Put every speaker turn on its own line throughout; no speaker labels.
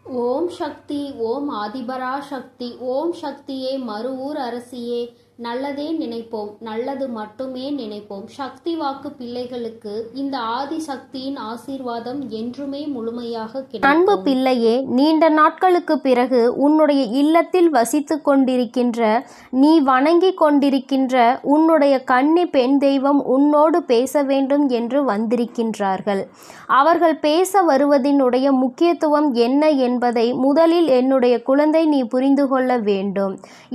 ஓம் சக்தி. ஓம் ஆதிபரா சக்தி. ஓம் சக்தியே, மறுவூர் அரசியே, நல்லதே நினைப்போம், நல்லது மட்டுமே நினைப்போம். சக்தி வாக்கு பிள்ளைகளுக்கு இந்த ஆதி சக்தியின் ஆசீர்வாதம் என்றுமே முழுமையாக கிடைக்கும்.
அன்பு பிள்ளையே, நீண்ட நாட்களுக்கு பிறகு உன்னுடைய இல்லத்தில் வசித்து கொண்டிருக்கின்ற, நீ வணங்கி கொண்டிருக்கின்ற உன்னுடைய கன்னி பெண் தெய்வம் உன்னோடு பேச வேண்டும் என்று வந்திருக்கின்றார்கள். அவர்கள் பேச வருவதனுடைய முக்கியத்துவம் என்ன என்பதை முதலில் என்னுடைய குழந்தை நீ புரிந்து கொள்ள வேண்டும்.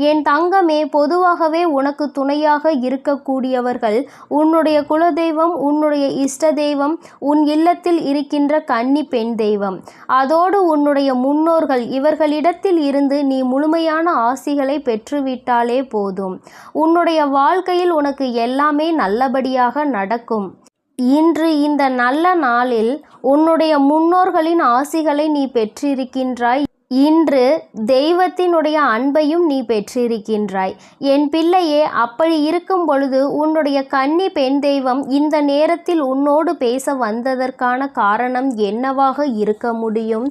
என் தங்கமே, பொதுவாகவே உனக்கு துணையாக இருக்கக்கூடியவர்கள் உன்னுடைய குலதெய்வம், உன்னுடைய இஷ்ட தெய்வம், உன் இல்லத்தில் இருக்கின்ற கன்னி பெண் தெய்வம், அதோடு உன்னுடைய முன்னோர்கள். இவர்களிடத்தில் இருந்து நீ முழுமையான ஆசிகளை பெற்றுவிட்டாலே போதும். உன்னுடைய வாழ்க்கையில் உனக்கு எல்லாமே நல்லபடியாக நடக்கும். இன்று இந்த நல்ல நாளில் உன்னுடைய முன்னோர்களின் ஆசிகளை நீ பெற்றிருக்கின்றாய். இன்று தெய்வத்தினுடைய அன்பையும் நீ பெற்றிருக்கின்றாய். என் பிள்ளையே, அப்படி இருக்கும் பொழுது உன்னுடைய கன்னி பெண் தெய்வம் இந்த நேரத்தில் உன்னோடு பேச வந்ததற்கான காரணம் என்னவாக இருக்க முடியும்?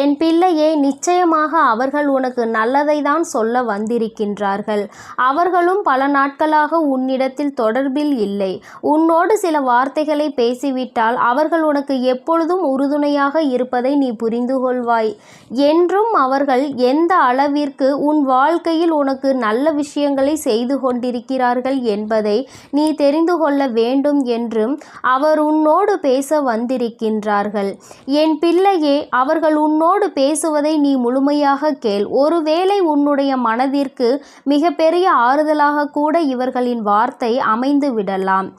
என் பிள்ளையே, நிச்சயமாக அவர்கள் உனக்கு நல்லதை தான் சொல்ல வந்திருக்கின்றார்கள். அவர்களும் பல நாட்களாக உன்னிடத்தில் தொடர்பில் இல்லை. உன்னோடு சில வார்த்தைகளை பேசிவிட்டால் அவர்கள் உனக்கு எப்பொழுதும் உறுதுணையாக இருப்பதை நீ புரிந்து கொள்வாய். என்றும் அவர்கள் எந்த அளவிற்கு உன் வாழ்க்கையில் உனக்கு நல்ல விஷயங்களை செய்து கொண்டிருக்கிறார்கள் என்பதை நீ தெரிந்து கொள்ள வேண்டும் என்றும் அவர் உன்னோடு பேச வந்திருக்கின்றார்கள். என் பிள்ளையே, அவர்கள் உன்னோடு பேசுவதை நீ முழுமையாக கேள். ஒருவேளை உன்னுடைய மனதிற்கு மிகப்பெரிய ஆறுதலாக கூட இவர்களின் வார்த்தை அமைந்து விடலாம்.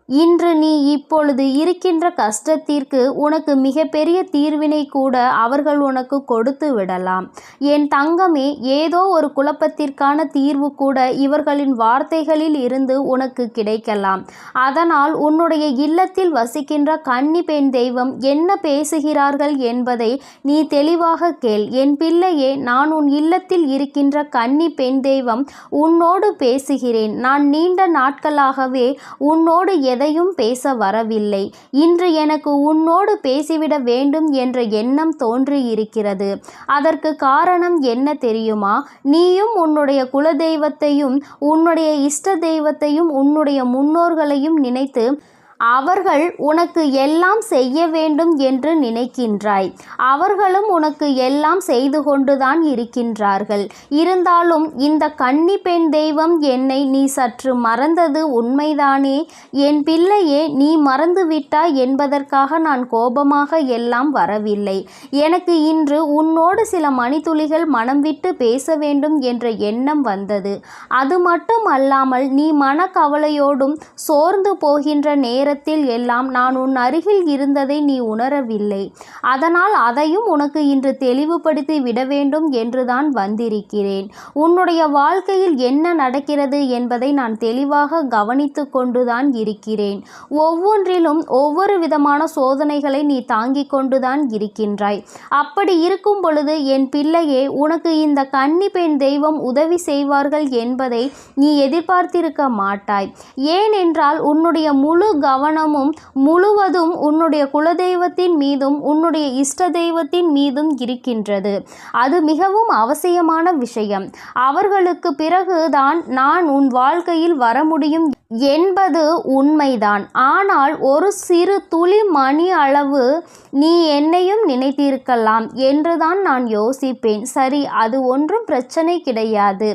இன்று நீ இப்பொழுது இருக்கின்ற கஷ்டத்திற்கு உனக்கு மிகப்பெரிய தீர்வினை கூட அவர்கள் உனக்கு கொடுத்து விடலாம். என் தங்கமே, ஏதோ ஒரு குழப்பத்திற்கான தீர்வு கூட இவர்களின் வார்த்தைகளில் இருந்து உனக்கு கிடைக்கலாம். அதனால் உன்னுடைய இல்லத்தில் வசிக்கின்ற கன்னி பெண் தெய்வம் என்ன பேசுகிறார்கள் என்பதை நீ தெளிவாக கேள். என் பிள்ளையே, நான் உன் இல்லத்தில் இருக்கின்ற கன்னி பெண் தெய்வம் உன்னோடு பேசுகிறேன். நான் நீண்ட நாட்களாகவே உன்னோடு எதையும் பேச வரவில்லை. இன்று எனக்கு உன்னோடு பேசிவிட வேண்டும் என்ற எண்ணம் தோன்றியிருக்கிறது. அதற்கு காரணம் என்ன தெரியுமா? நீயும் உன்னுடைய குலதெய்வத்தையும், உன்னுடைய இஷ்ட தெய்வத்தையும், உன்னுடைய முன்னோர்களையும் நினைத்து அவர்கள் உனக்கு எல்லாம் செய்ய வேண்டும் என்று நினைக்கின்றாய். அவர்களும் உனக்கு எல்லாம் செய்து கொண்டுதான் இருக்கின்றார்கள். இருந்தாலும் இந்த கன்னி பெண் தெய்வம் என்னை நீ சற்று மறந்தது உண்மைதானே? என் பிள்ளையே, நீ மறந்துவிட்டாய் என்பதற்காக நான் கோபமாக எல்லாம் வரவில்லை. எனக்கு இன்று உன்னோடு சில மணித்துளிகள் மனம் விட்டு பேச வேண்டும் என்ற எண்ணம் வந்தது. அது மட்டும் அல்லாமல் நீ மனக்கவலையோடும் சோர்ந்து போகின்ற நேரத்தில் எல்லாம் நான் உன் அருகில் இருந்ததை நீ உணரவில்லை. அதனால் அதையும் உனக்கு இன்று தெளிவுபடுத்தி விட வேண்டும் என்றுதான் வந்திருக்கிறேன். உன்னுடைய வாழ்க்கையில் என்ன நடக்கிறது என்பதை நான் தெளிவாக கவனித்து கொண்டுதான் இருக்கிறேன். ஒவ்வொன்றிலும் ஒவ்வொரு விதமான சோதனைகளை நீ தாங்கிக் கொண்டுதான் இருக்கின்றாய். அப்படி இருக்கும் பொழுது என் பிள்ளையே, உனக்கு இந்த கன்னி பெண் தெய்வம் உதவி செய்வார்கள் என்பதை நீ எதிர்பார்த்திருக்க மாட்டாய். ஏனென்றால் உன்னுடைய முழு கவனமும் முழுவதும் உன்னுடைய குலதெய்வத்தின் மீதும் உன்னுடைய இஷ்ட தெய்வத்தின் மீதும் இருக்கின்றது. அது மிகவும் அவசியமான விஷயம். அவர்களுக்கு பிறகுதான் நான் உன் வாழ்க்கையில் வர முடியும் என்பது உண்மைதான். ஆனால் ஒரு சிறு துளி மணி அளவு நீ என்னையும் நினைத்திருக்கலாம் என்றுதான் நான் யோசிப்பேன். சரி, அது ஒன்றும் பிரச்சனை கிடையாது.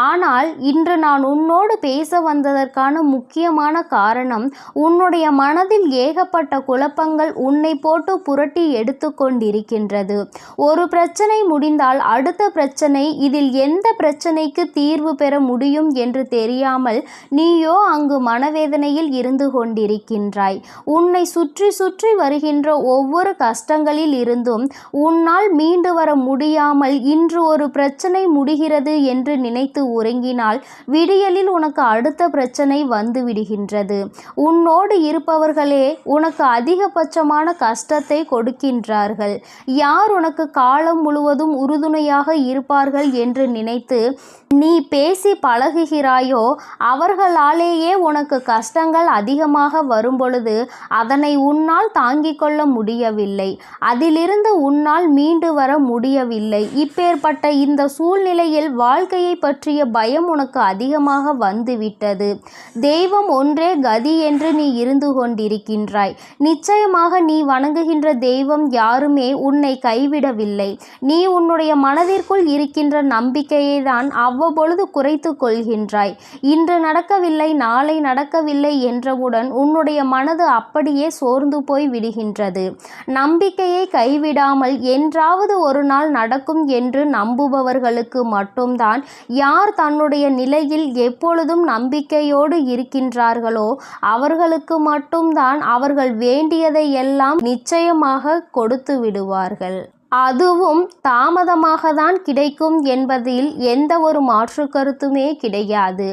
ஆனால் இன்று நான் உன்னோடு பேச வந்ததற்கான முக்கியமான காரணம், உன்னுடைய மனதில் ஏகப்பட்ட குழப்பங்கள் உன்னை போட்டு புரட்டி எடுத்து கொண்டிருக்கின்றது. ஒரு பிரச்சனை முடிந்தால் அடுத்த பிரச்சனை, இதில் எந்த பிரச்சனைக்கு தீர்வு பெற முடியும் என்று தெரியாமல் நீயோ அங்கு மனவேதனையில் இருந்து கொண்டிருக்கின்றாய். உன்னை சுற்றி சுற்றி வருகின்ற ஒவ்வொரு கஷ்டங்களில் இருந்தும் உன்னால் மீண்டு வர முடியாமல் இன்று ஒரு பிரச்சனை முடிகிறது என்று நினைத்து உறங்கினால் விடியலில் உனக்கு அடுத்த பிரச்சனை வந்து விடுகின்றது. உன்னோடு உன்னோடு இருப்பவர்களே உனக்கு அதிகபட்சமான கஷ்டத்தை கொடுக்கின்றார்கள். யார் உனக்கு காலம் முழுவதும் உறுதுணையாக இருப்பார்கள் என்று நினைத்து நீ பேசி பழகுகிறாயோ அவர்களாலேயே உனக்கு கஷ்டங்கள் அதிகமாக வரும்பொழுது அதனை உன்னால் தாங்கிக் கொள்ள முடியவில்லை. அதிலிருந்து உன்னால் மீண்டு வர முடியவில்லை. இப்பேற்பட்ட இந்த சூழ்நிலையில் வாழ்க்கையை பற்றிய பயம் உனக்கு அதிகமாக வந்துவிட்டது. தெய்வம் ஒன்றே கதி என்று நீ இருந்து கொண்டிருக்கின்றாய். நிச்சயமாக நீ வணங்குகின்ற தெய்வம் யாருமே உன்னை கைவிடவில்லை. நீ உன்னுடைய மனதிற்குள் இருக்கின்ற நம்பிக்கையை தான் அவ்வப்பொழுது குறைத்து கொள்கின்றாய். இன்று நடக்கவில்லை, நாளை நடக்கவில்லை என்றவுடன் உன்னுடைய மனது அப்படியே சோர்ந்து போய் விடுகின்றது. நம்பிக்கையை கைவிடாமல் என்றாவது ஒரு நாள் நடக்கும் என்று நம்புபவர்களுக்கு மட்டும்தான், யார் தன்னுடைய நிலையில் எப்பொழுதும் நம்பிக்கையோடு இருக்கின்றார்களோ அவர்களுக்கு மட்டும்தான் அவர்கள் வேண்டியதை எல்லாம் நிச்சயமாக கொடுத்து விடுவார்கள். அதுவும் தாமதமாக தான் கிடைக்கும் என்பதில் எந்த ஒரு மாற்று கருத்துமே கிடையாது.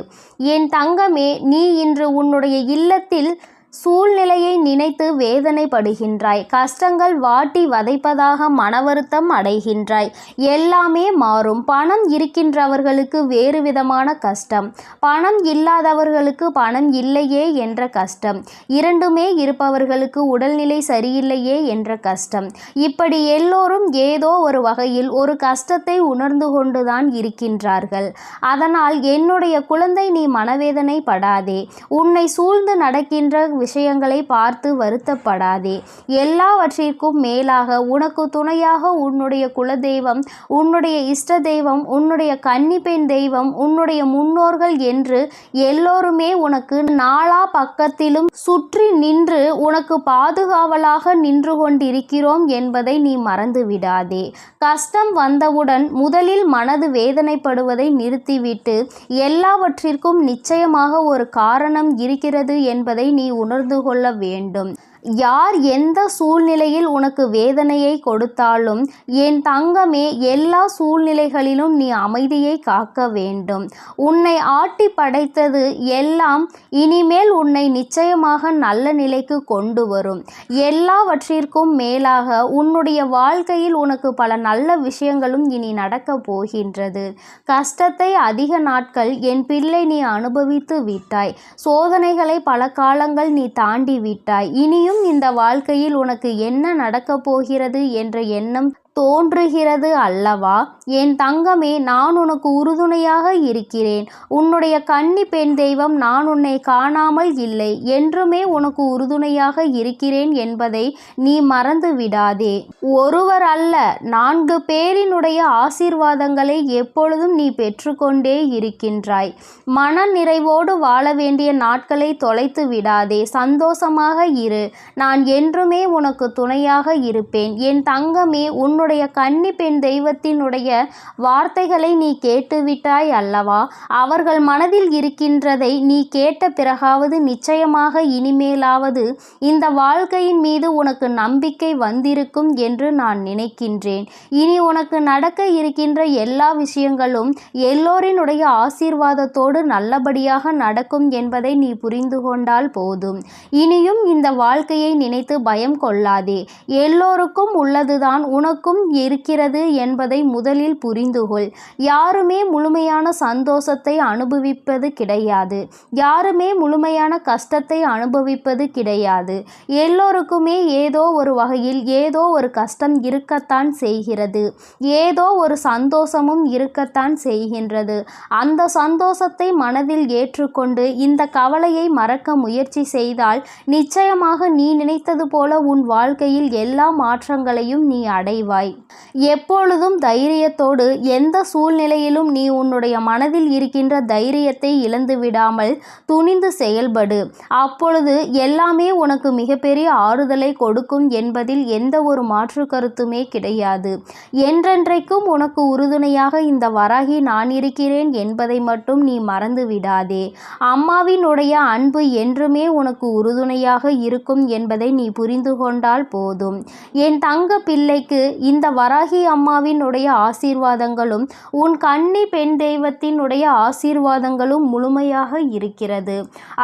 என் தங்கமே, நீ இன்று உன்னுடைய இல்லத்தில் சூழ்நிலையை நினைத்து வேதனைப்படுகின்றாய். கஷ்டங்கள் வாட்டி வதைப்பதாக மனவருத்தம் அடைகின்றாய். எல்லாமே மாறும். பணம் இருக்கின்றவர்களுக்கு வேறு விதமான கஷ்டம், பணம் இல்லாதவர்களுக்கு பணம் இல்லையே என்ற கஷ்டம், இரண்டுமே இருப்பவர்களுக்கு உடல்நிலை சரியில்லையே என்ற கஷ்டம். இப்படி எல்லோரும் ஏதோ ஒரு வகையில் ஒரு கஷ்டத்தை உணர்ந்து கொண்டுதான் இருக்கின்றார்கள். அதனால் என்னுடைய குழந்தை, நீ மனவேதனை படாதே. உன்னை சூழ்ந்து நடக்கின்ற விஷயங்களை பார்த்து வருத்தப்படாதே. எல்லாவற்றிற்கும் மேலாக உனக்கு துணையாக உன்னுடைய குலதெய்வம், உன்னுடைய இஷ்ட தெய்வம், உன்னுடைய கன்னிப்பெண் தெய்வம், உன்னுடைய முன்னோர்கள் என்று எல்லோருமே உனக்கு நாலா பக்கத்திலும் சுற்றி நின்று உனக்கு பாதுகாவலாக நின்று கொண்டிருக்கிறோம் என்பதை நீ மறந்து விடாதே. கஷ்டம் வந்தவுடன் முதலில் மனது வேதனைப்படுவதை நிறுத்திவிட்டு எல்லாவற்றிற்கும் நிச்சயமாக ஒரு காரணம் இருக்கிறது என்பதை நீ உணர்ந்து கொள்ள வேண்டும். யார் எந்த சூழ்நிலையில் உனக்கு வேதனையை கொடுத்தாலும் என் தங்கமே, எல்லா சூழ்நிலைகளிலும் நீ அமைதியை காக்க வேண்டும். உன்னை ஆட்டி படைத்தது எல்லாம் இனிமேல் உன்னை நிச்சயமாக நல்ல நிலைக்கு கொண்டு வரும். எல்லாவற்றிற்கும் மேலாக உன்னுடைய வாழ்க்கையில் உனக்கு பல நல்ல விஷயங்களும் இனி நடக்கப் போகின்றது. கஷ்டத்தை அதிக நாட்கள் என் பிள்ளை நீ அனுபவித்து விட்டாய். சோதனைகளை பல காலங்கள் நீ தாண்டி விட்டாய். இனியும் இந்த வாழ்க்கையில் உனக்கு என்ன நடக்கப் போகிறது என்ற எண்ணம் தோன்றுகிறது அல்லவா? என் தங்கமே, நான் உனக்கு உறுதுணையாக இருக்கிறேன். உன்னுடைய கன்னி பெண் தெய்வம் நான் உன்னை காணாமல் இல்லை, என்றுமே உனக்கு உறுதுணையாக இருக்கிறேன் என்பதை நீ மறந்து விடாதே. ஒருவர் அல்ல, 4 பேரினுடைய ஆசீர்வாதங்களை எப்பொழுதும் நீ பெற்றுக்கொண்டே இருக்கின்றாய். மன நிறைவோடு வாழ வேண்டிய நாட்களை தொலைத்து விடாதே. சந்தோஷமாக இரு. நான் என்றுமே உனக்கு துணையாக இருப்பேன். என் தங்கமே, உன்னுடைய கன்னி பெண் தெய்வத்தினுடைய வார்த்தைகளை நீ கேட்டுவிட்டாய் அல்லவா? அவர்கள் மனதில் இருக்கின்றதை நீ கேட்ட பிறகாவது நிச்சயமாக இனிமேலாவது இந்த வாழ்க்கையின் மீது உனக்கு நம்பிக்கை வந்திருக்கும் என்று நான் நினைக்கின்றேன். இனி உனக்கு நடக்க இருக்கின்ற எல்லா விஷயங்களும் எல்லோரினுடைய ஆசீர்வாதத்தோடு நல்லபடியாக நடக்கும் என்பதை நீ புரிந்து கொண்டால் போதும். இனியும் இந்த வாழ்க்கையை நினைத்து பயம் கொள்ளாதே. எல்லோருக்கும் உள்ளதுதான் உனக்கும் இருக்கிறது என்பதை முதலில் புரிந்துகொள். யாருமே முழுமையான சந்தோஷத்தை அனுபவிப்பது கிடையாது. யாருமே முழுமையான கஷ்டத்தை அனுபவிப்பது கிடையாது. எல்லோருக்குமே ஏதோ ஒரு வகையில் ஏதோ ஒரு கஷ்டம் இருக்கத்தான் செய்கிறது. ஏதோ ஒரு சந்தோஷமும் இருக்கத்தான் செய்கின்றது. அந்த சந்தோஷத்தை மனதில் ஏற்றுக்கொண்டு இந்த கவலையை மறக்க முயற்சி செய்தால் நிச்சயமாக நீ நினைத்தது போல உன் வாழ்க்கையில் எல்லா மாற்றங்களையும் நீ அடைவாய். எப்பொழுதும் தைரியத்தோடு எந்த சூழ்நிலையிலும் நீ உன்னுடைய மனதில் இருக்கின்ற தைரியத்தை இழந்து விடாமல் துணிந்து செயல்படு. அப்பொழுது எல்லாமே உனக்கு மிகப்பெரிய ஆறுதலை கொடுக்கும் என்பதில் எந்த ஒரு மாற்று கருத்துமே கிடையாது. என்றென்றைக்கும் உனக்கு உறுதுணையாக இந்த வராகி நான் இருக்கிறேன் என்பதை மட்டும் நீ மறந்து விடாதே. அம்மாவினுடைய அன்பு என்றுமே உனக்கு உறுதுணையாக இருக்கும் என்பதை நீ புரிந்து கொண்டால் போதும். என் தங்க பிள்ளைக்கு இந்த வராகி அம்மாவினுடைய ஆசீர்வாதங்களும் உன் கன்னி பெண் தெய்வத்தினுடைய ஆசீர்வாதங்களும் முழுமையாக இருக்கிறது.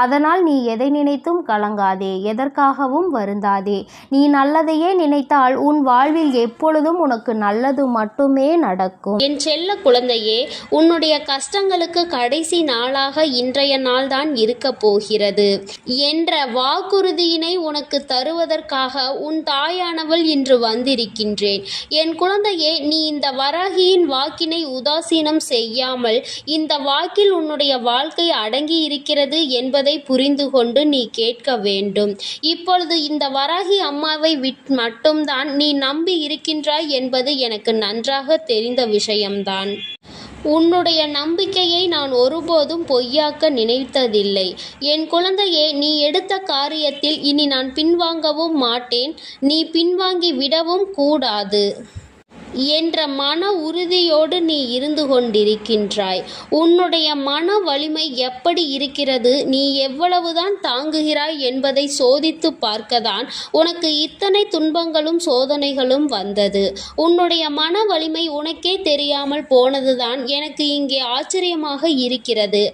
அதனால் நீ எதை நினைத்தும் கலங்காதே, எதற்காகவும் வருந்தாதே. நீ நல்லதையே நினைத்தால் உன் வாழ்வில் எப்பொழுதும் உனக்கு நல்லது மட்டுமே நடக்கும்.
என் செல்ல குழந்தையே, உன்னுடைய கஷ்டங்களுக்கு கடைசி நாளாக இன்றைய நாள்தான் இருக்க போகிறது என்ற வாக்குறுதியினை உனக்கு தருவதற்காக உன் தாயானவள் இன்று வந்திருக்கின்றேன். என் குழந்தையே, நீ இந்த வராகியின் வாக்கினை உதாசீனம் செய்யாமல் இந்த வாக்கில் உன்னுடைய வாழ்க்கை அடங்கி இருக்கிறது என்பதை புரிந்து கொண்டு நீ கேட்க வேண்டும். இப்பொழுது இந்த வராகி அம்மாவை மட்டும்தான் நீ நம்பி இருக்கின்றாய் என்பது எனக்கு நன்றாக தெரிந்த விஷயம்தான். உன்னுடைய நம்பிக்கையை நான் ஒருபோதும் பொய்யாக்க நினைத்ததில்லை. என் குழந்தையே, நீ எடுத்த காரியத்தில் இனி நான் பின்வாங்கவும் மாட்டேன், நீ பின்வாங்கி விடவும் கூடாது என்ற மன உறுதியோடு நீ இருந்து கொண்டிருக்கின்றாய். உன்னுடைய மன வலிமை எப்படி இருக்கிறது, நீ எவ்வளவுதான் தாங்குகிறாய் என்பதை சோதித்து பார்க்கத்தான் உனக்கு இத்தனை துன்பங்களும் சோதனைகளும் வந்தது. உன்னுடைய மன வலிமை உனக்கே தெரியாமல் போனதுதான் எனக்கு இங்கே ஆச்சரியமாக இருக்கிறது.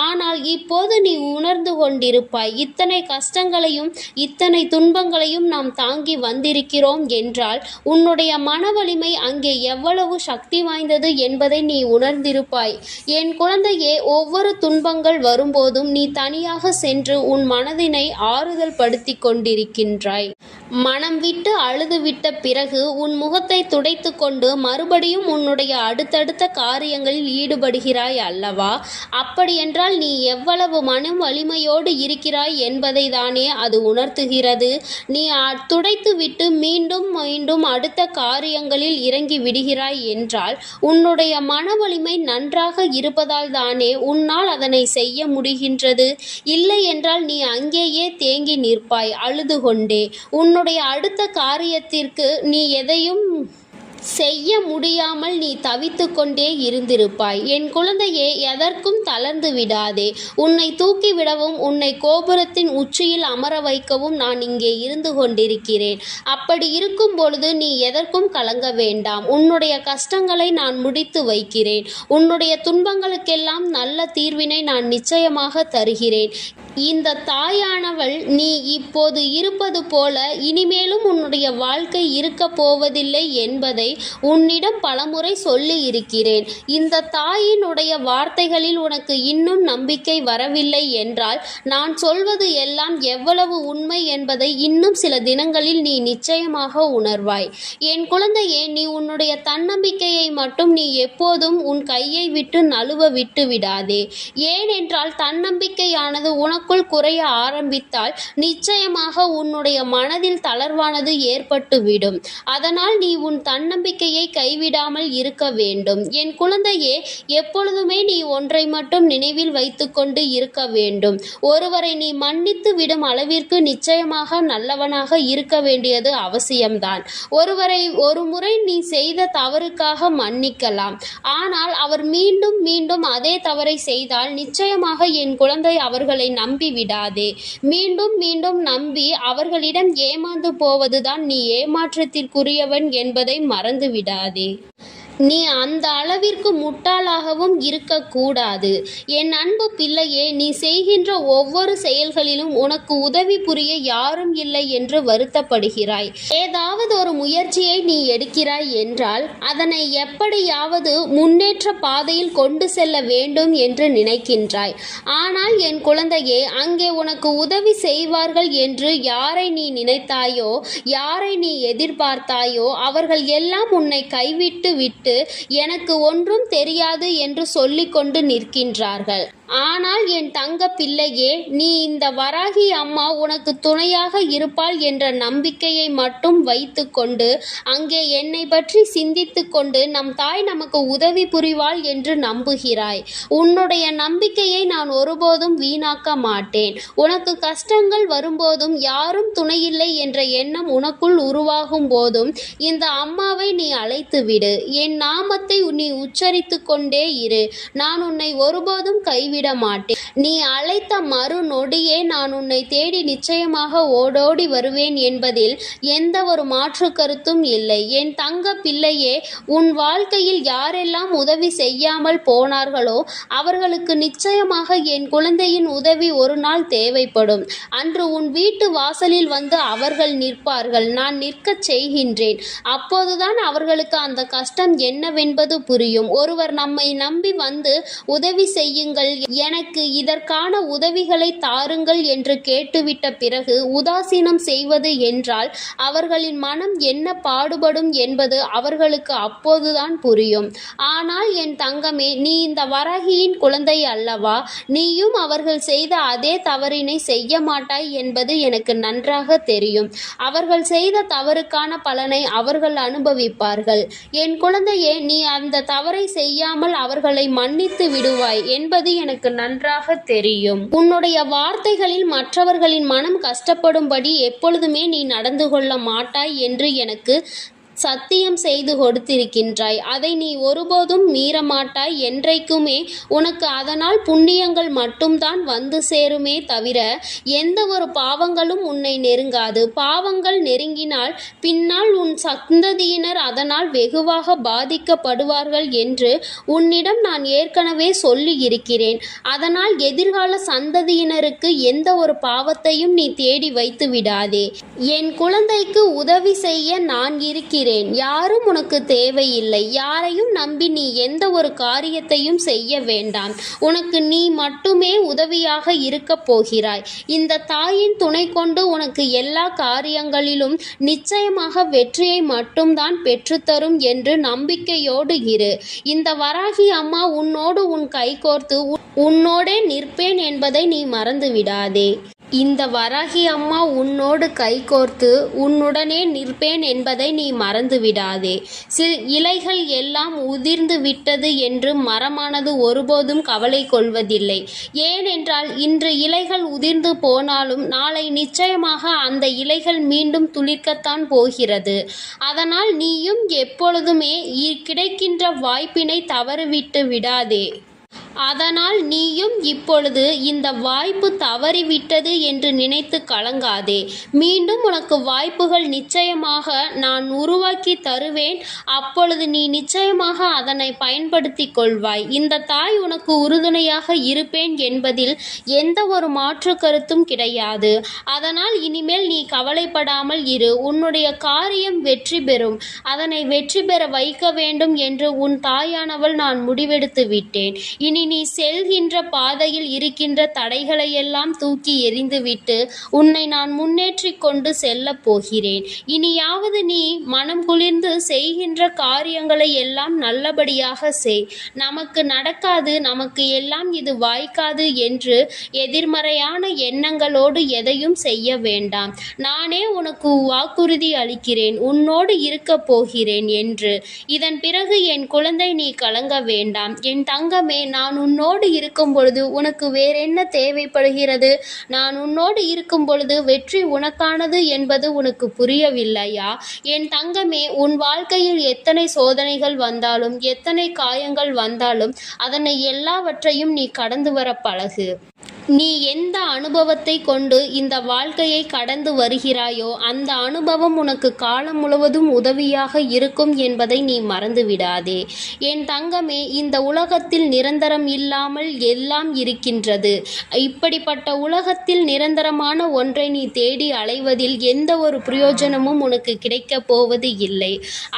ஆனால் இப்போது நீ உணர்ந்து கொண்டிருப்பாய், இத்தனை கஷ்டங்களையும் இத்தனை துன்பங்களையும் நாம் தாங்கி வந்திருக்கிறோம் என்றால் உன்னுடைய மன வலிமை அங்கே எவ்வளவு சக்தி வாய்ந்தது என்பதை நீ உணர்ந்திருப்பாய். என் குழந்தையே, ஒவ்வொரு துன்பங்கள் வரும்போதும் நீ தனியாக சென்று உன் மனதினை ஆறுதல் படுத்தி கொண்டிருக்கின்றாய். மனம் விட்டு அழுது விட்ட பிறகு உன் முகத்தை துடைத்து கொண்டு மறுபடியும் உன்னுடைய அடுத்தடுத்த காரியங்களில் ஈடுபடுகிறாய் அல்லவா? அப்படியென்றால் நீ எவ்வளவு மன வலிமையோடு இருக்கிறாய் என்பதை தானே அது உணர்த்துகிறது. நீ துடைத்து விட்டு மீண்டும் மீண்டும் அடுத்த காரியங்களில் இறங்கி விடுகிறாய் என்றால் உன்னுடைய மன வலிமை நன்றாக இருப்பதால் தானே உன்னால் அதனை செய்ய முடிகின்றது. இல்லை என்றால் நீ அங்கேயே தேங்கி நிற்பாய் அழுது கொண்டே. உன்னுடைய அடுத்த காரியத்திற்கு நீ எதையும் செய்ய முடியாமல் நீ தவித்து கொண்டே இருந்திருப்பாய். என் குழந்தையே, எதற்கும் தளர்ந்து விடாதே. உன்னை தூக்கிவிடவும் உன்னை கோபுரத்தின் உச்சியில் அமர வைக்கவும் நான் இங்கே இருந்து கொண்டிருக்கிறேன். அப்படி இருக்கும் பொழுது நீ எதற்கும் கலங்க வேண்டாம். உன்னுடைய கஷ்டங்களை நான் முடித்து வைக்கிறேன். உன்னுடைய துன்பங்களுக்கெல்லாம் நல்ல தீர்வினை நான் நிச்சயமாக தருகிறேன். இந்த தாயானவள் நீ இப்போது இருப்பது போல இனிமேலும் உன்னுடைய வாழ்க்கை இருக்க போவதில்லை என்பதை உன்னிடம் பலமுறை சொல்லி இருக்கிறேன். இந்த தாயினுடைய வார்த்தைகளில் உனக்கு இன்னும் நம்பிக்கை வரவில்லை என்றால் நான் சொல்வது எல்லாம் எவ்வளவு உண்மை என்பதை இன்னும் சில தினங்களில் நீ நிச்சயமாக உணர்வாய். என் குழந்தையே, நீ உன்னுடைய தன்னம்பிக்கையை மட்டும் நீ எப்போதும் உன் கையை விட்டு நழுவ விட்டு விடாதே. ஏனென்றால் தன்னம்பிக்கையானது உனக்குள் குறைய ஆரம்பித்தால் நிச்சயமாக உன்னுடைய மனதில் தளர்வானது ஏற்பட்டுவிடும். அதனால் நீ உன் தன்னம்பிக்கையை கைவிடாமல் இருக்க வேண்டும். என் குழந்தையே, எப்பொழுதுமே நீ ஒன்றை மட்டும் நினைவில் வைத்துக்கொண்டு இருக்க வேண்டும். ஒருவரை நீ மன்னித்து விடும் அளவிற்கு நிச்சயமாக நல்லவனாக இருக்க வேண்டியது அவசியம்தான். ஒருவரை ஒரு முறை நீ செய்த தவறுக்காக மன்னிக்கலாம். ஆனால் அவர் மீண்டும் மீண்டும் அதே தவறை செய்தால் நிச்சயமாக என் குழந்தை அவர்களை நம்பி விடாதே. மீண்டும் மீண்டும் நம்பி அவர்களிடம் ஏமாந்து போவதுதான் நீ ஏமாற்றத்திற்குரியவன் என்பதை மறந்து விடாதே. நீ அந்த அளவிற்கு முட்டாளாகவும் இருக்கக்கூடாது. என் அன்பு பிள்ளையே, நீ செய்கின்ற ஒவ்வொரு செயல்களிலும் உனக்கு உதவி புரிய யாரும் இல்லை என்று வருத்தப்படுகிறாய். ஏதாவது ஒரு முயற்சியை நீ எடுக்கிறாய் என்றால் அதனை எப்படியாவது முன்னேற்ற பாதையில் கொண்டு செல்ல வேண்டும் என்று நினைக்கின்றாய். ஆனால் என் குழந்தையே, அங்கே உனக்கு உதவி செய்வார்கள் என்று யாரை நீ நினைத்தாயோ, யாரை நீ எதிர்பார்த்தாயோ, அவர்கள் எல்லாம் உன்னை கைவிட்டு விட்டு எனக்கு ஒன்றும் தெரியாது என்று சொல்லிக்கொண்டு நிற்கின்றார்கள். ஆனால் என் தங்க பிள்ளையே, நீ இந்த வராகி அம்மா உனக்கு துணையாக இருப்பாள் என்ற நம்பிக்கையை மட்டும் வைத்து கொண்டு அங்கே என்னை பற்றி சிந்தித்து கொண்டு நம் தாய் நமக்கு உதவி புரிவாள் என்று நம்புகிறாய். உன்னுடைய நம்பிக்கையை நான் ஒருபோதும் வீணாக்க மாட்டேன். உனக்கு கஷ்டங்கள் வரும்போதும் யாரும் துணையில்லை என்ற எண்ணம் உனக்குள் உருவாகும் போதும் இந்த அம்மாவை நீ அழைத்து விடு. என் நாமத்தை நீ உச்சரித்து கொண்டே இரு. நான் உன்னை ஒருபோதும் கைவிட கைவிட மாட்டேன். நீ அழைத்த மறு நொடியே நான் உன்னை தேடி நிச்சயமாக ஓடோடி வருவேன் என்பதில் எந்த ஒரு மாற்று கருத்தும் இல்லை. என் தங்க பிள்ளையே, உன் வாழ்க்கையில் யாரெல்லாம் உதவி செய்யாமல் போனார்களோ அவர்களுக்கு நிச்சயமாக என் குழந்தையின் உதவி ஒரு நாள் தேவைப்படும். அன்று உன் வீட்டு வாசலில் வந்து அவர்கள் நிற்பார்கள். நான் நிற்கச் செய்கின்றேன். அப்போதுதான் அவர்களுக்கு அந்த கஷ்டம் என்னவென்பது புரியும். ஒருவர் நம்மை நம்பி வந்து உதவி செய்யுங்கள், எனக்கு இதற்கான உதவிகளை தாருங்கள் என்று கேட்டுவிட்ட பிறகு உதாசீனம் செய்வது என்றால் அவர்களின் மனம் என்ன பாடுபடும் என்பது அவர்களுக்கு அப்போதுதான் புரியும். ஆனால் என் தங்கமே, நீ இந்த வராகியின் குழந்தை அல்லவா? நீயும் அவர்கள் செய்த அதே தவறினை செய்ய மாட்டாய் என்பது எனக்கு நன்றாக தெரியும். அவர்கள் செய்த தவறுக்கான பலனை அவர்கள் அனுபவிப்பார்கள். என் குழந்தையே, நீ அந்த தவறை செய்யாமல் அவர்களை மன்னித்து விடுவாய் என்பது எனக்கு நன்றாக தெரியும். உன்னுடைய வார்த்தைகளில் மற்றவர்களின் மனம் கஷ்டப்படும்படி எப்பொழுதுமே நீ நடந்து கொள்ள மாட்டாய் என்று எனக்கு சத்தியம் செய்து கொடுத்திருக்கின்றாய். அதை நீ ஒருபோதும் மீறமாட்டாய். என்றைக்குமே உனக்கு அதனால் புண்ணியங்கள் மட்டும்தான் வந்து சேருமே தவிர எந்த ஒரு பாவங்களும் உன்னை நெருங்காது. பாவங்கள் நெருங்கினால் பின்னால் உன் சந்ததியினர் அதனால் வெகுவாக பாதிக்கப்படுவார்கள் என்று உன்னிடம் நான் ஏற்கனவே சொல்லி இருக்கிறேன். அதனால் எதிர்கால சந்ததியினருக்கு எந்த ஒரு பாவத்தையும் நீ தேடி வைத்து விடாதே. என் குழந்தைக்கு உதவி செய்ய நான் இருக்கிறேன். யாரும் உனக்கு தேவையில்லை. யாரையும் நம்பி நீ எந்த ஒரு காரியத்தையும் செய்ய வேண்டாம். உனக்கு நீ மட்டுமே உதவியாக இருக்க போகிறாய். இந்த தாயின் துணை கொண்டு உனக்கு எல்லா காரியங்களிலும் நிச்சயமாக வெற்றியை மட்டும்தான் பெற்றுத்தரும் என்று நம்பிக்கையோடு இரு. இந்த வராகி அம்மா உன்னோடு உன் கைகோர்த்து உன்னோடே நிற்பேன் என்பதை நீ மறந்து விடாதே. இந்த வராகி அம்மா உன்னோடு கைகோர்த்து உன்னுடனே நிற்பேன் என்பதை நீ மறந்து விடாதே. இலைகள் எல்லாம் உதிர்ந்து விட்டது என்று மரமானது ஒருபோதும் கவலை கொள்வதில்லை. ஏனென்றால் இன்று இலைகள் உதிர்ந்து போனாலும் நாளை நிச்சயமாக அந்த இலைகள் மீண்டும் துளிர்க்கத்தான் போகிறது. அதனால் நீயும் எப்பொழுதுமே கிடைக்கின்ற வாய்ப்பினை தவறவிட்டு விடாதே. அதனால் நீயும் இப்பொழுது இந்த வாய்ப்பு தவறிவிட்டது என்று நினைத்து கலங்காதே. மீண்டும் உனக்கு வாய்ப்புகள் நிச்சயமாக நான் உருவாக்கி தருவேன். அப்பொழுது நீ நிச்சயமாக அதனை பயன்படுத்தி கொள்வாய். இந்த தாய் உனக்கு உறுதுணையாக இருப்பேன் என்பதில் எந்த ஒரு மாற்று கருத்தும் கிடையாது. அதனால் இனிமேல் நீ கவலைப்படாமல் இரு. உன்னுடைய காரியம் வெற்றி பெறும். அதனை வெற்றி பெற வைக்க வேண்டும் என்று உன் தாயானவள் நான் முடிவெடுத்து விட்டேன். இனி நீ செல்கின்ற பாதையில் இருக்கின்ற தடைகளையெல்லாம் தூக்கி எறிந்துவிட்டு உன்னை நான் முன்னேற்றி கொண்டு செல்ல போகிறேன். இனியாவது நீ மனம் குளிர்ந்து செய்கின்ற காரியங்களை எல்லாம் நல்லபடியாக செய். நமக்கு நடக்காது, நமக்கு எல்லாம் இது வாய்க்காது என்று எதிர்மறையான எண்ணங்களோடு எதையும் செய்ய வேண்டாம். நானே உனக்கு வாக்குறுதி அளிக்கிறேன், உன்னோடு இருக்க போகிறேன் என்று. இதன் பிறகு என் குழந்தை, நீ கலங்க வேண்டாம். என் தங்கமே, நான் உன்னோடு இருக்கும் பொழுது உனக்கு வேறென்ன தேவைப்படுகிறது? நான் உன்னோடு இருக்கும் பொழுது வெற்றி உனக்கானது என்பது உனக்கு புரியவில்லையா? என் தங்கமே, உன் வாழ்க்கையில் எத்தனை சோதனைகள் வந்தாலும் எத்தனை காயங்கள் வந்தாலும் அதனை எல்லாவற்றையும் நீ கடந்து வர பழகு. நீ எந்த அனுபவத்தை கொண்டு இந்த வாழ்க்கையை கடந்து வருகிறாயோ அந்த அனுபவம் உனக்கு காலம் முழுவதும் உதவியாக இருக்கும் என்பதை நீ மறந்து விடாதே. என் தங்கமே, இந்த உலகத்தில் நிரந்தரம் இல்லாமல் எல்லாம் இருக்கின்றது. இப்படிப்பட்ட உலகத்தில் நிரந்தரமான ஒன்றை நீ தேடி அலைவதில் எந்த ஒரு பிரயோஜனமும் உனக்கு கிடைக்கப் போவது இல்லை.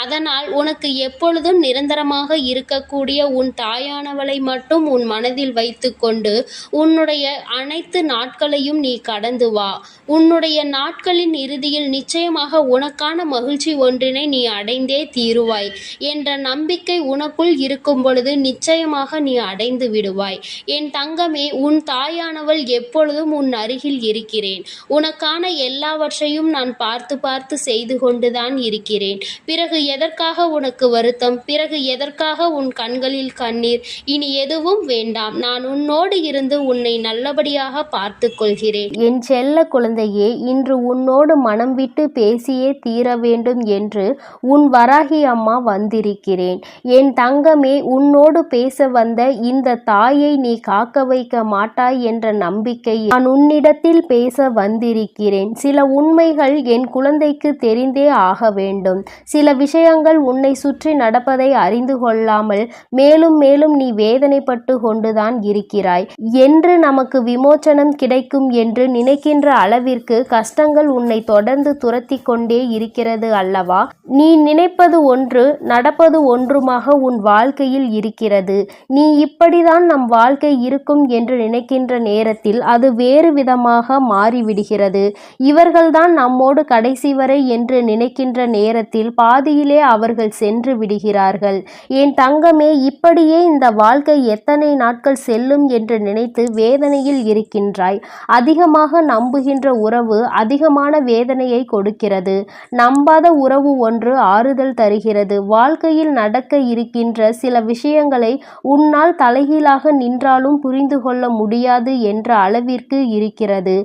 அதனால் உனக்கு எப்பொழுதும் நிரந்தரமாக இருக்கக்கூடிய உன் தாயானவளை மட்டும் உன் மனதில் வைத்துக்கொண்டு உன்னுடைய அனைத்து நாட்களையும் நீ கடந்து வா. உன்னுடைய நாட்களின் இறுதியில் நிச்சயமாக உனக்கான மகிழ்ச்சி ஒன்றினை நீ அடைந்தே தீருவாய் என்ற நம்பிக்கை உனக்குள் இருக்கும் பொழுது நிச்சயமாக நீ அடைந்து விடுவாய். என் தங்கமே, உன் தாயானவள் எப்பொழுதும் உன் அருகில் இருக்கிறேன். உனக்கான எல்லாவற்றையும் நான் பார்த்து பார்த்து செய்து கொண்டுதான் இருக்கிறேன். பிறகு எதற்காக உனக்கு வருத்தம்? பிறகு எதற்காக உன் கண்களில் கண்ணீர்? இனி எதுவும் வேண்டாம். நான் உன்னோடு இருந்து உன்னை நல்ல நல்லபடியாக பார்த்து கொள்கிறேன்.
என் செல்ல குழந்தையே, இன்று உன்னோடு மனம் விட்டு பேசியே தீர வேண்டும் என்று உன் வராகி அம்மா வந்திருக்கிறேன். என் தங்கமே, உன்னோடு பேச வந்த இந்த தாயை நீ காக்க வைக்க மாட்டாய் என்ற நம்பிக்கை நான் உன்னிடத்தில் பேச வந்திருக்கிறேன். சில உண்மைகள் என் குழந்தைக்கு தெரிந்தே ஆக வேண்டும். சில விஷயங்கள் உன்னை சுற்றி நடப்பதை அறிந்து கொள்ளாமல் மேலும் மேலும் நீ வேதனைப்பட்டு கொண்டுதான் இருக்கிறாய். என்று நமக்கு விமோச்சனம் கிடைக்கும் என்று நினைக்கின்ற அளவிற்கு கஷ்டங்கள் உன்னை தொடர்ந்து துரத்தி கொண்டே இருக்கிறது அல்லவா? நீ நினைப்பது ஒன்று, நடப்பது ஒன்றுமாக உன் வாழ்க்கையில் இருக்கிறது. நீ இப்படிதான் நம் வாழ்க்கை இருக்கும் என்று நினைக்கின்ற நேரத்தில் அது வேறு விதமாக மாறிவிடுகிறது. இவர்கள்தான் நம்மோடு கடைசி வரை என்று நினைக்கின்ற நேரத்தில் பாதியிலே அவர்கள் சென்று விடுகிறார்கள். என் தங்கமே, இப்படியே இந்த வாழ்க்கை எத்தனை நாட்கள் செல்லும் என்று நினைத்து வேதனையில் இருக்கின்றாய். அதிகமாக நம்புகின்ற உறவு அதிகமான வேதனையை கொடுக்கிறது. நம்பாத உறவு ஒன்று ஆறுதல் தருகிறது. வாழ்க்கையில் நடக்க இருக்கின்ற சில விஷயங்களை உன்னால் தலைகீழாக நின்றாலும் புரிந்து கொள்ள முடியாது என்ற அளவிற்கு இருக்கிறது.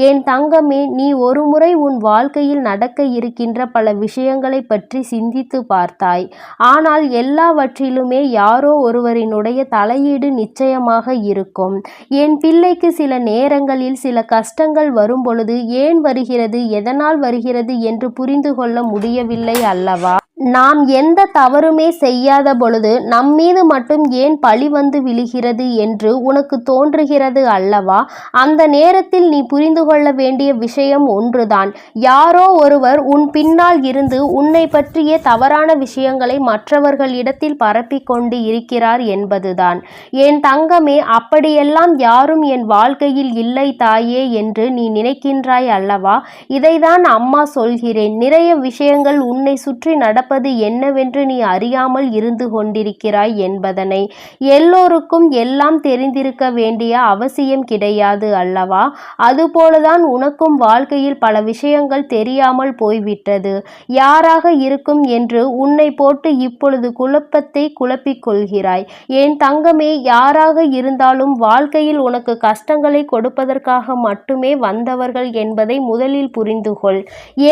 என் தங்கமே, நீ ஒருமுறை உன் வாழ்க்கையில் நடக்க இருக்கின்ற பல விஷயங்களை பற்றி சிந்தித்து பார்த்தாய். ஆனால் எல்லாவற்றிலுமே யாரோ ஒருவரினுடைய தலையீடு நிச்சயமாக இருக்கும். என் பிள்ளைக்கு சில நேரங்களில் சில கஷ்டங்கள் வரும் பொழுது ஏன் வருகிறது, எதனால் வருகிறது என்று புரிந்து கொள்ள முடியவில்லை அல்லவா? நாம் எந்த தவறுமே செய்யாத பொழுது நம்மீது மட்டும் ஏன் பழி வந்து விழுகிறது என்று உனக்கு தோன்றுகிறது அல்லவா? அந்த நேரத்தில் நீ புரிந்து கொள்ள வேண்டிய விஷயம் ஒன்றுதான். யாரோ ஒருவர் உன் பின்னால் இருந்து உன்னை பற்றிய தவறான விஷயங்களை மற்றவர்களிடத்தில் பரப்பிக் கொண்டு இருக்கிறார் என்பதுதான். என் தங்கமே, அப்படியெல்லாம் யாரும் என் வாழ்க்கையில் இல்லை தாயே என்று நீ நினைக்கின்றாய் அல்லவா? இதைதான் அம்மா சொல்கிறேன். நிறைய விஷயங்கள் உன்னை சுற்றி நடப்பது என்னவென்று நீ அறியாமல் இருந்து கொண்டிருக்கிறாய் என்பதனை. எல்லோருக்கும் எல்லாம் தெரிந்திருக்க வேண்டிய அவசியம் கிடையாது அல்லவா? அதுபோலதான் உனக்கும் வாழ்க்கையில் பல விஷயங்கள் தெரியாமல் போய்விட்டது. யாராக இருக்கும் என்று உன்னை போட்டு இப்பொழுது குழப்பத்தை குழப்பிக் கொள்கிறாய். என் தங்கமே, யாராக இருந்தாலும் வாழ்க்கையில் உனக்கு கஷ்டங்களை கொடுப்பதற்காக மட்டுமே வந்தவர்கள் என்பதை முதலில் புரிந்து கொள்.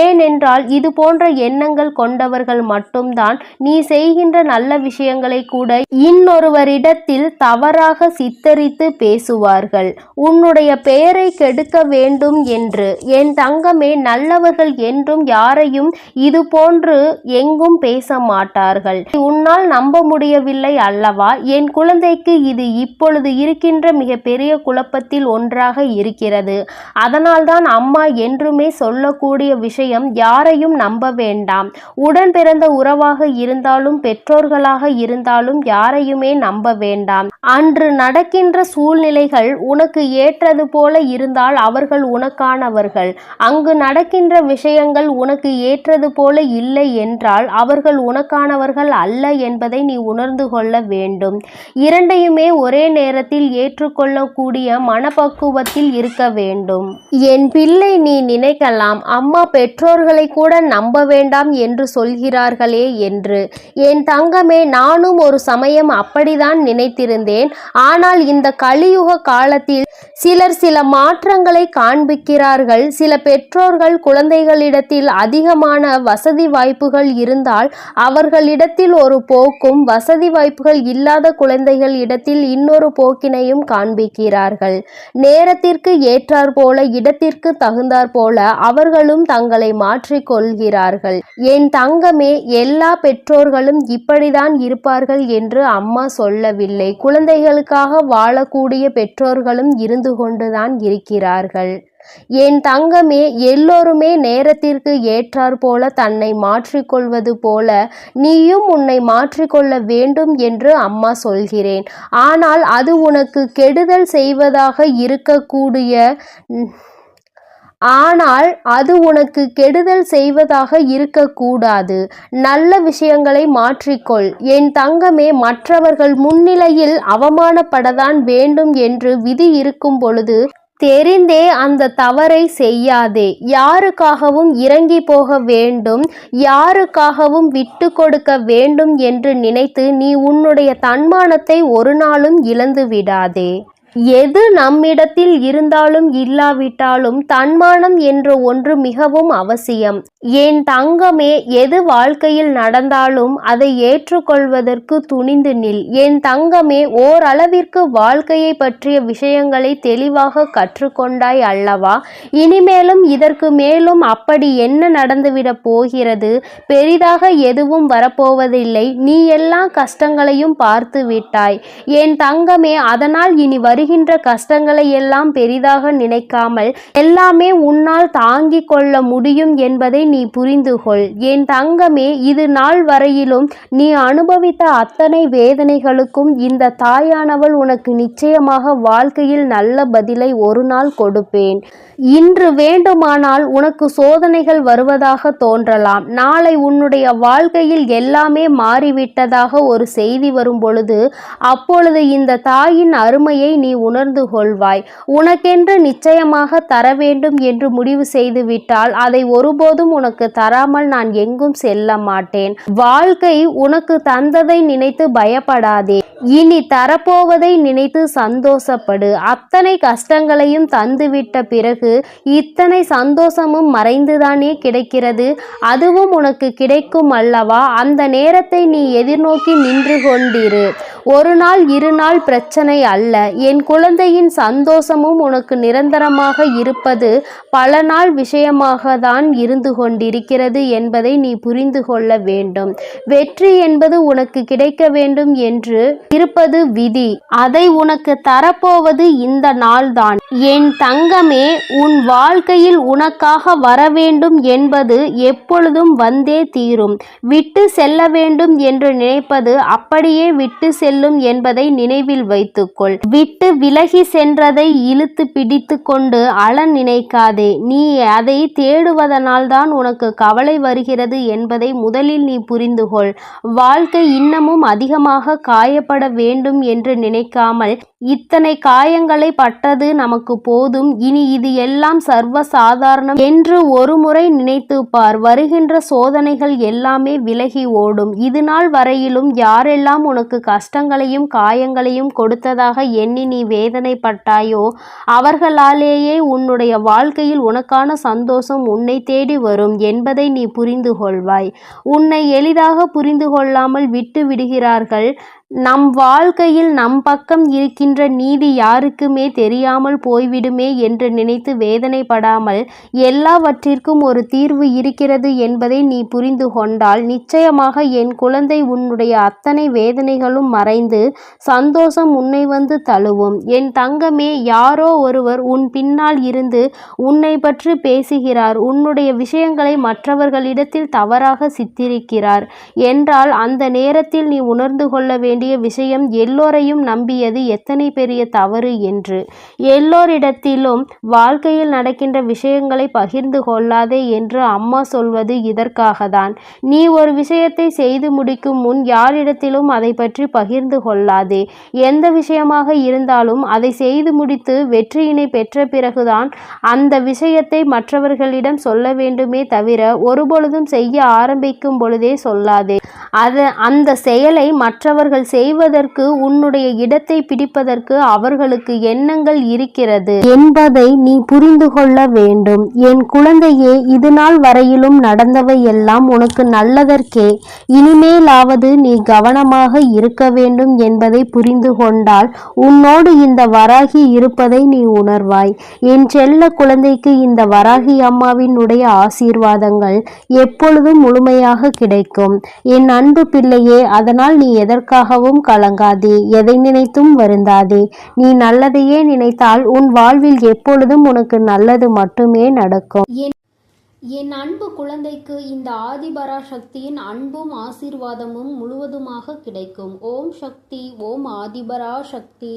ஏனென்றால் இது போன்ற எண்ணங்கள் கொண்டவர்கள் மட்டும்தான் நீ செய்கின்ற நல்ல விஷயங்களை கூட இன்னொருவரிடத்தில் தவறாக சித்தரித்து பேசுவார்கள், உன்னுடைய பெயரை கெடுக்க வேண்டும் என்று. என் தங்கமே, நல்லவர்கள் என்றும் யாரையும் இது போன்று எங்கும் பேச மாட்டார்கள். உன்னால் நம்ப முடியவில்லை அல்லவா? என் குழந்தைக்கு இது இப்பொழுது இருக்கின்ற மிகப்பெரிய குழப்பத்தில் ஒன்றாக இருக்கிறது. அதனால்தான் அம்மா என்றுமே சொல்லக்கூடிய விஷயம், யாரையும் நம்ப வேண்டாம். உடன் பிறந்த உறவாக இருந்தாலும் பெற்றோர்களாக இருந்தாலும் யாரையுமே நம்ப வேண்டாம். அன்று நடக்கின்ற சூழ்நிலைகள் உனக்கு ஏற்றது போல இருந்தால் அவர்கள் உனக்கானவர்கள். அங்கு நடக்கின்ற விஷயங்கள் உனக்கு ஏற்றது போல இல்லை என்றால் அவர்கள் உனக்கானவர்கள் அல்ல என்பதை நீ உணர்ந்து கொள்ள வேண்டும். இரண்டையுமே ஒரே நேரத்தில் ஏற்றுக்கொள்ளக்கூடிய மனப்பக்குவத்தில் இருக்க வேண்டும். என் பிள்ளை, நீ நினைக்கலாம், அம்மா பெற்றோர்களை கூட நம்ப வேண்டாம் என்று சொல்கிறார்களே என்று. என் தங்கமே, நானும் ஒரு சமயம் அப்படிதான் நினைத்திருந்தேன். ஆனால் இந்த கலியுக காலத்தில் சிலர் சில மாற்றங்களை காண்பிக்கிறார்கள். சில பெற்றோர்கள் குழந்தைகளிடத்தில் அதிகமான வசதி வாய்ப்புகள் இருந்தால் அவர்களிடத்தில் ஒரு போக்கும், வசதி வாய்ப்புகள் இல்லாத குழந்தைகள் இடத்தில் இன்னொரு போக்கினையும் காண்பிக்கிறார்கள். நேரத்திற்கு ஏற்றார் போல, இடத்திற்கு தகுந்தாற் போல அவர்களும் தங்களை மாற்றிக்கொள்கிறார்கள். என் தங்கமே, எல்லா பெற்றோர்களும் இப்படிதான் இருப்பார்கள் என்று அம்மா சொல்லவில்லை. குழந்தைகளுக்காக வாழக்கூடிய பெற்றோர்களும் இருந்து கொண்டுதான் இருக்கிறார்கள். என் தங்கமே, எல்லோருமே நேரத்திற்கு ஏற்றார் போல தன்னை மாற்றிக்கொள்வது போல நீயும் உன்னை மாற்றிக்கொள்ள வேண்டும் என்று அம்மா சொல்கிறேன். ஆனால் அது உனக்கு கெடுதல் செய்வதாக இருக்கக்கூடாது. நல்ல விஷயங்களை மாற்றிக்கொள். என் தங்கமே, மற்றவர்கள் முன்னிலையில் அவமானப்படத்தான் வேண்டும் என்று விதி இருக்கும் பொழுது தெரிந்தே அந்த தவறை செய்யாதே. யாருக்காகவும் இறங்கி போக வேண்டும், யாருக்காகவும் விட்டு கொடுக்க வேண்டும் என்று நினைத்து நீ உன்னுடைய தன்மானத்தை ஒரு நாளும் இழந்து விடாதே. எது நம்மிடத்தில் இருந்தாலும் இல்லாவிட்டாலும் தன்மானம் என்ற ஒன்று மிகவும் அவசியம். என் தங்கமே, எது வாழ்க்கையில் நடந்தாலும் அதை ஏற்றுக்கொள்வதற்கு துணிந்து நில். என் தங்கமே, ஓரளவிற்கு வாழ்க்கையை பற்றிய விஷயங்களை தெளிவாக கற்றுக்கொண்டாய் அல்லவா? இனிமேலும் இதற்கு மேலும் அப்படி என்ன நடந்துவிடப் போகிறது? பெரிதாக எதுவும் வரப்போவதில்லை. நீ எல்லா கஷ்டங்களையும் பார்த்து விட்டாய் என் தங்கமே. அதனால் இனி வருகின்ற கஷ்டங்களை எல்லாம் பெரிதாக நினைக்காமல் எல்லாமே உன்னால் தாங்கிக் கொள்ள முடியும் என்பதை நீ புரிந்து கொள். என் தங்கமே, இது நாள் வரையிலும் நீ அனுபவித்த அத்தனை வேதனைகளுக்கும் இந்த தாயானவள் உனக்கு நிச்சயமாக வாழ்க்கையில் நல்ல பதிலை ஒரு நாள் கொடுப்பேன். இன்று வேண்டுமானால் உனக்கு சோதனைகள் வருவதாக தோன்றலாம். நாளை உன்னுடைய வாழ்க்கையில் எல்லாமே மாறிவிட்டதாக ஒரு செய்தி வரும் பொழுது அப்பொழுது இந்த தாயின் அருமையை நீ உணர்ந்து கொள்வாய். உனக்கென்று நிச்சயமாக தர வேண்டும் என்று முடிவு செய்து விட்டால் அதை ஒருபோதும் உனக்கு தராமல் நான் எங்கும் செல்ல மாட்டேன். வாழ்க்கை உனக்கு தந்ததை நினைத்து பயப்படாதே. இனி தரப்போவதை நினைத்து சந்தோஷப்படு. அத்தனை கஷ்டங்களையும் தந்துவிட்ட பிறகு இத்தனை சந்தோஷமும் மறைந்துதானே கிடைக்கிறது. அதுவும் உனக்கு கிடைக்கும் அல்லவா? அந்த நேரத்தை நீ எதிர்நோக்கி நின்று கொண்டிரு. ஒரு நாள் இரு நாள் பிரச்சனை அல்ல. என் குழந்தையின் சந்தோஷமும் உனக்கு நிரந்தரமாக இருப்பது பல நாள் விஷயமாக தான் இருந்து கொண்டிருக்கிறது என்பதை நீ புரிந்து கொள்ள வேண்டும். வெற்றி என்பது உனக்கு கிடைக்க வேண்டும் என்று இருப்பது விதி. அதை உனக்கு தரப்போவது இந்த நாள்தான். என் தங்கமே, உன் வாழ்க்கையில் உனக்காக வர வேண்டும் என்பது எப்பொழுதும் வந்தே தீரும். விட்டு செல்ல வேண்டும் என்று நினைப்பது அப்படியே விட்டு செல்லும் என்பதை நினைவில் வைத்துக்கொள். விட்டு விலகி சென்றதை இழுத்து பிடித்து கொண்டு அழ நினைக்காதே. நீ அதை தேடுவதனால் தான் உனக்கு கவலை வருகிறது என்பதை முதலில் நீ புரிந்து கொள். வாழ்க்கை இன்னமும் அதிகமாக காயப்பட வேண்டும் என்று நினைக்காமல் இத்தனை காயங்களை பட்டது நமக்கு போதும். இனி இது எல்லாம் சர்வ சாதாரணம் என்று ஒரு முறை நினைத்து பார். வருகின்ற சோதனைகள் எல்லாமே விலகி ஓடும். இது நாள் வரையிலும் யாரெல்லாம் உனக்கு கஷ்டங்களையும் காயங்களையும் கொடுத்ததாக எண்ணி நீ வேதனைப்பட்டாயோ அவர்களாலேயே உன்னுடைய வாழ்க்கையில் உனக்கான சந்தோஷம் உன்னை தேடி வரும் என்பதை நீ புரிந்து கொள்வாய். உன்னை எளிதாக புரிந்து கொள்ளாமல் விட்டு விடுகிறார்கள். நம் வாழ்க்கையில் நம் பக்கம் இருக்கின்ற நீதி யாருக்குமே தெரியாமல் போய்விடுமே என்று நினைத்து வேதனைப்படாமல் எல்லாவற்றிற்கும் ஒரு தீர்வு இருக்கிறது என்பதை நீ புரிந்து கொண்டால் நிச்சயமாக என் குழந்தை உன்னுடைய அத்தனை வேதனைகளும் மறைந்து சந்தோஷம் உன்னை வந்து தழுவும். என் தங்கமே, யாரோ ஒருவர் உன் பின்னால் இருந்து உன்னை பற்றி பேசுகிறார். உன்னுடைய விஷயங்களை மற்றவர்களிடத்தில் தவறாக சித்தரிக்கிறார் என்றால் அந்த நேரத்தில் நீ உணர்ந்து கொள்ள வேண்டிய விஷயம் எல்லோரையும் நம்பியது எத்தனை பெரிய தவறு என்று. எல்லோரிடத்திலும் வாழ்க்கையில் நடக்கின்ற விஷயங்களை பகிர்ந்து கொள்ளாதே என்று அம்மா சொல்வது இதற்காகத்தான். நீ ஒரு விஷயத்தை செய்து முடிக்கும் முன் யாரிடத்திலும் அதை பற்றி பகிர்ந்து கொள்ளாதே. எந்த விஷயமாக இருந்தாலும் அதை செய்து முடித்து வெற்றியினை பெற்ற பிறகுதான் அந்த விஷயத்தை மற்றவர்களிடம் சொல்ல வேண்டுமே தவிர ஒருபொழுதும் செய்ய ஆரம்பிக்கும் பொழுதே சொல்லாதே. அந்த செயலை மற்றவர்கள் செய்வதற்கு உன்னுடைய இடத்தை பிடிப்பதற்கு அவர்களுக்கு எண்ணங்கள் இருக்கிறது என்பதை நீ புரிந்து கொள்ள வேண்டும். என் குழந்தையே, இது நாள் வரையிலும் நடந்தவை எல்லாம் உனக்கு நல்லதற்கே. இனிமேலாவது நீ கவனமாக இருக்க வேண்டும் என்பதை புரிந்து கொண்டால் உன்னோடு இந்த வராகி இருப்பதை நீ உணர்வாய். என் செல்ல குழந்தைக்கு இந்த வராகி அம்மாவினுடைய ஆசீர்வாதங்கள் எப்பொழுதும் முழுமையாக கிடைக்கும். என் அன்பு பிள்ளையே, அதனால் நீ எதற்காகவும் கலங்காதே, எதை நினைத்தும் வருந்தாதே. நீ நல்லதையே நினைத்தால் உன் வாழ்வில் எப்பொழுதும் உனக்கு நல்லது மட்டுமே நடக்கும்.
என் அன்பு குழந்தைக்கு இந்த ஆதிபராசக்தியின் அன்பும் ஆசீர்வாதமும் முழுவதுமாக கிடைக்கும். ஓம் சக்தி, ஓம் ஆதிபராசக்தி.